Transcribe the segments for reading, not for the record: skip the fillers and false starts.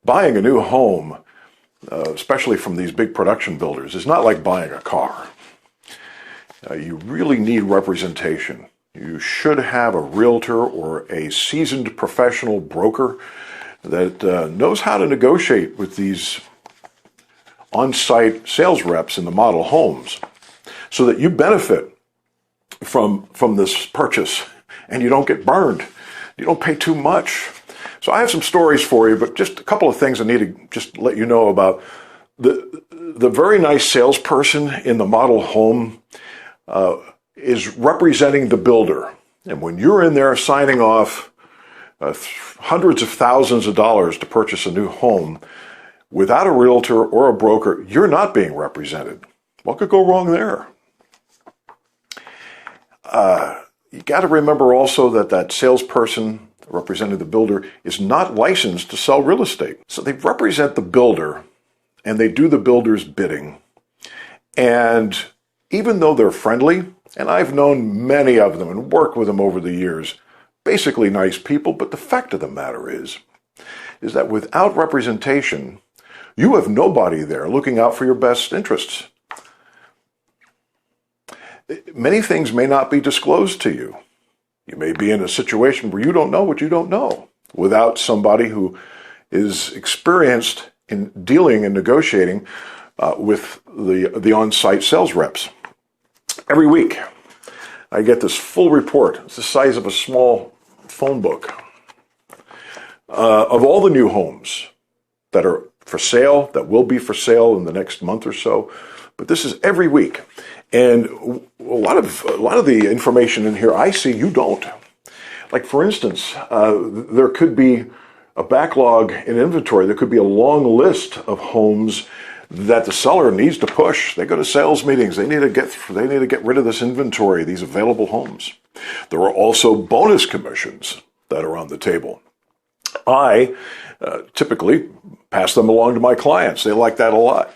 Buying a new home, especially from these big production builders, is not like buying a car. You really need representation. You should have a realtor or a seasoned professional broker that knows how to negotiate with these on-site sales reps in the model homes so that you benefit from this purchase and you don't get burned. You don't pay too much. So I have some stories for you, but just a couple of things I need to just let you know about. The very nice salesperson in the model home is representing the builder. And when you're in there signing off hundreds of thousands of dollars to purchase a new home, without a realtor or a broker, you're not being represented. What could go wrong there? You got to remember also that salesperson representing the builder is not licensed to sell real estate. So they represent the builder and they do the builder's bidding. And even though they're friendly, and I've known many of them and worked with them over the years, basically nice people, but the fact of the matter is that without representation, you have nobody there looking out for your best interests. Many things may not be disclosed to you. You may be in a situation where you don't know what you don't know without somebody who is experienced in dealing and negotiating with the on-site sales reps. Every week, I get this full report. It's the size of a small phone book of all the new homes that are for sale, that will be for sale in the next month or so. But this is every week. And a lot of the information in here I see you don't. Like, for instance, there could be a backlog in inventory. There could be a long list of homes that the seller needs to push. They go to sales meetings. They need to get rid of this inventory, these available homes. There are also bonus commissions that are on the table. I typically pass them along to my clients. They like that a lot.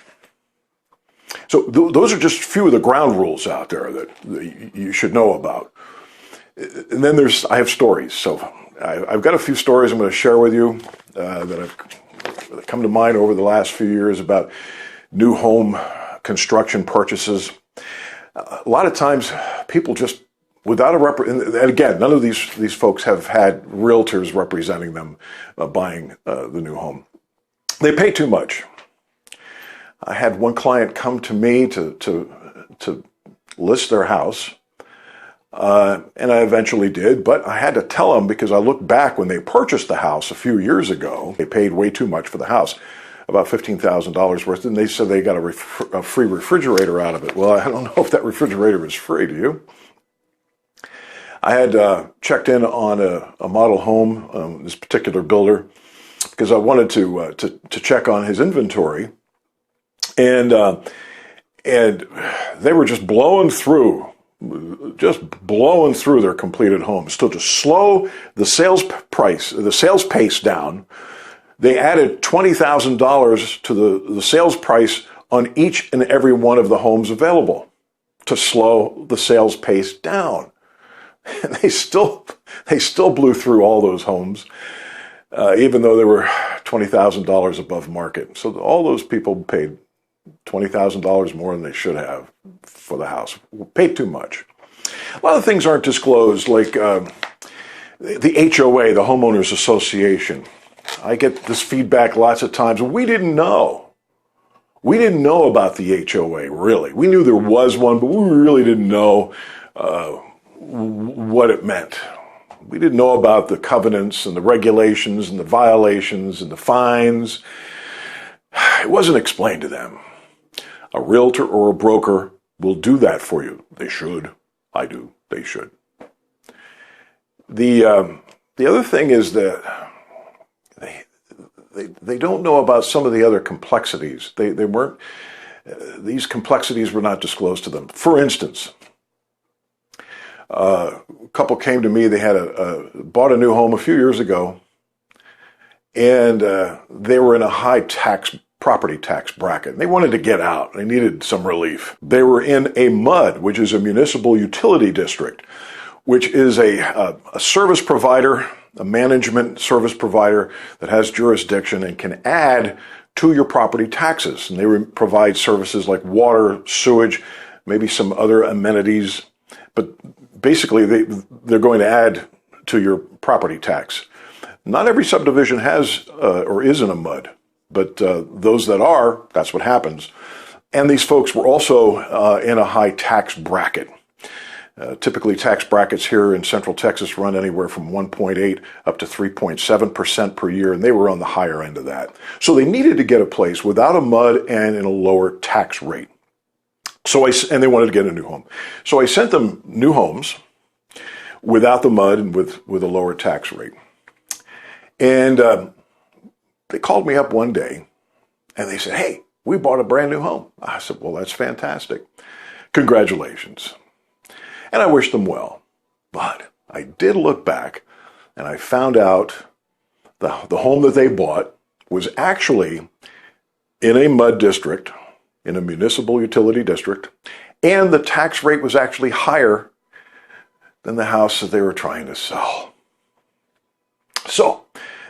So those are just a few of the ground rules out there that you should know about. And then I have stories. So I've got a few stories I'm going to share with you that have come to mind over the last few years about new home construction purchases. A lot of times people just, without and again, none of these folks have had realtors representing them buying the new home. They pay too much. I had one client come to me to list their house, and I eventually did, but I had to tell them because I looked back when they purchased the house a few years ago. They paid way too much for the house, about $15,000 worth, and they said they got a free refrigerator out of it. Well, I don't know if that refrigerator is free, do you? I had checked in on a model home, this particular builder, because I wanted to check on his inventory. And they were just blowing through their completed homes. So to slow the sales pace down, they added $20,000 to the sales price on each and every one of the homes available to slow the sales pace down. And they still blew through all those homes, even though they were $20,000 above market. So all those people paid $20,000 more than they should have for the house. Paid too much. A lot of things aren't disclosed, like the HOA, the Homeowners Association. I get this feedback lots of times. We didn't know. We didn't know about the HOA, really. We knew there was one, but we really didn't know what it meant. We didn't know about the covenants and the regulations and the violations and the fines. It wasn't explained to them. A realtor or a broker will do that for you. They should. I do. They should. The other thing is that they don't know about some of the other complexities. These complexities were not disclosed to them. For instance, a couple came to me. They had bought a new home a few years ago, and they were in a high property tax bracket. And they wanted to get out. They needed some relief. They were in a MUD, which is a municipal utility district, which is a service provider a management service provider that has jurisdiction and can add to your property taxes. And they provide services like water, sewage, maybe some other amenities. But basically, they're going to add to your property tax. Not every subdivision has or is in a MUD, but those that are, that's what happens. And these folks were also in a high tax bracket. Typically, tax brackets here in Central Texas run anywhere from 1.8 up to 3.7% per year, and they were on the higher end of that. So they needed to get a place without a MUD and in a lower tax rate. And they wanted to get a new home. So I sent them new homes without the MUD and with a lower tax rate. And they called me up one day, and they said, "Hey, we bought a brand new home." I said, "Well, that's fantastic. Congratulations." And I wished them well. But I did look back, and I found out the home that they bought was actually in a MUD district, in a municipal utility district, and the tax rate was actually higher than the house that they were trying to sell. So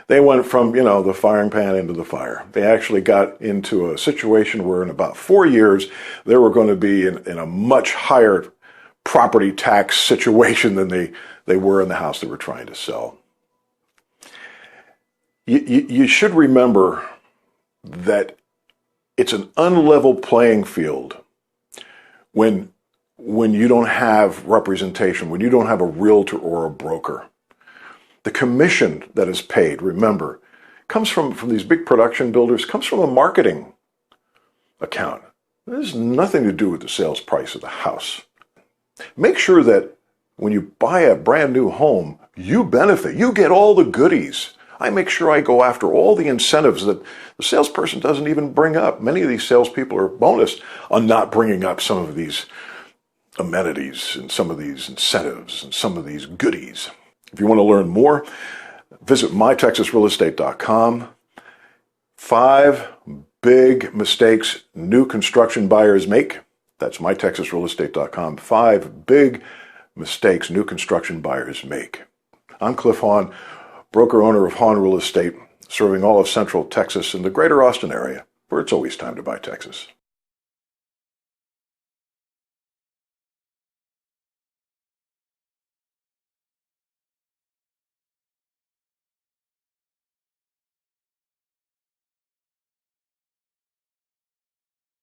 they went from, the firing pan into the fire. They actually got into a situation where in about 4 years, they were going to be in a much higher property tax situation than they were in the house they were trying to sell. You should remember that it's an unlevel playing field when you don't have representation, when you don't have a realtor or a broker. The commission that is paid, remember, comes from these big production builders, comes from a marketing account. It has nothing to do with the sales price of the house. Make sure that when you buy a brand new home, you benefit. You get all the goodies. I make sure I go after all the incentives that the salesperson doesn't even bring up. Many of these salespeople are bonus on not bringing up some of these amenities and some of these incentives and some of these goodies. If you want to learn more, visit mytexasrealestate.com. 5 big mistakes new construction buyers make. That's mytexasrealestate.com. 5 big mistakes new construction buyers make. I'm Cliff Hahn, broker owner of Hahn Real Estate, serving all of Central Texas and the greater Austin area, where it's always time to buy Texas.